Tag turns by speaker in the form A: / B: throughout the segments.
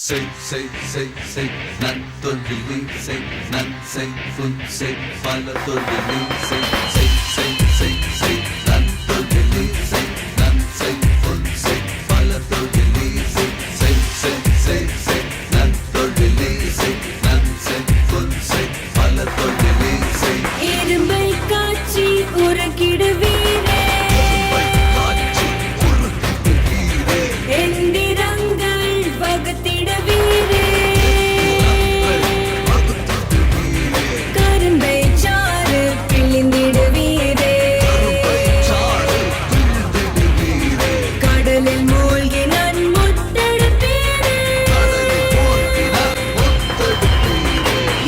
A: செய் நன் தொழிலி செய் நன் செய் புன் செய் பல தொழிலி செய் நன் தொழிலி செய் நன் செய் புன் செய் பல தொழிலி செய் நன் தொழிலி செய் நன் செய் புன் செய் பல தொழிலி செய்
B: இரும்பை காட்சி உறக்கிடுவீரே எந்திரங்கள் வகுத்திடுவீரே கரும்பை சாறு பிழிந்திடுவீரே கடலில் மூழ்கி நான் முத்தெடுப்பீரே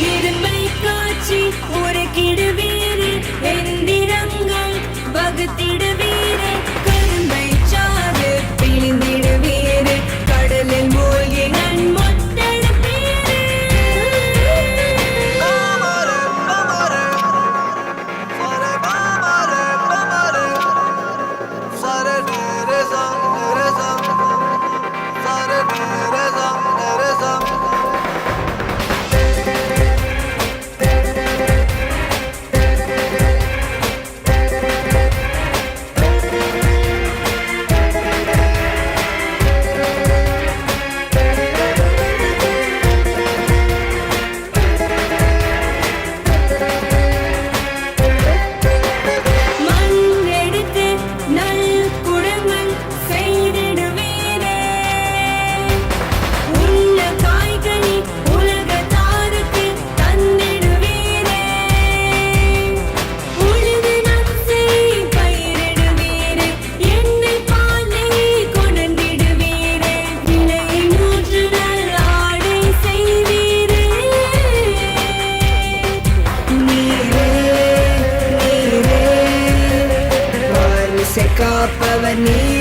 B: இரும்பை காட்சி உறக்கிடுவீரே எந்திரங்கள் வகுத்திடுவீரே கரும்பை சாறு பிழிந்திடுவீரே கடலில் மூழ்கி நான் முத்தெடுப்பீரே மண் எடுத்து நல் குடங்கள் செய்திடுவீரே உள்ள காய்கனி உலகத்தாருக்கு தந்திடுவீரே உழுது நன்சை பயிரிடுவீரே எண்ணெய் பாலை கொணர்ந்திடுவீரே விலையை நூற்று நல் ஆடை செய்வீரே நீரே வாரிசை காப்பவர் நீரே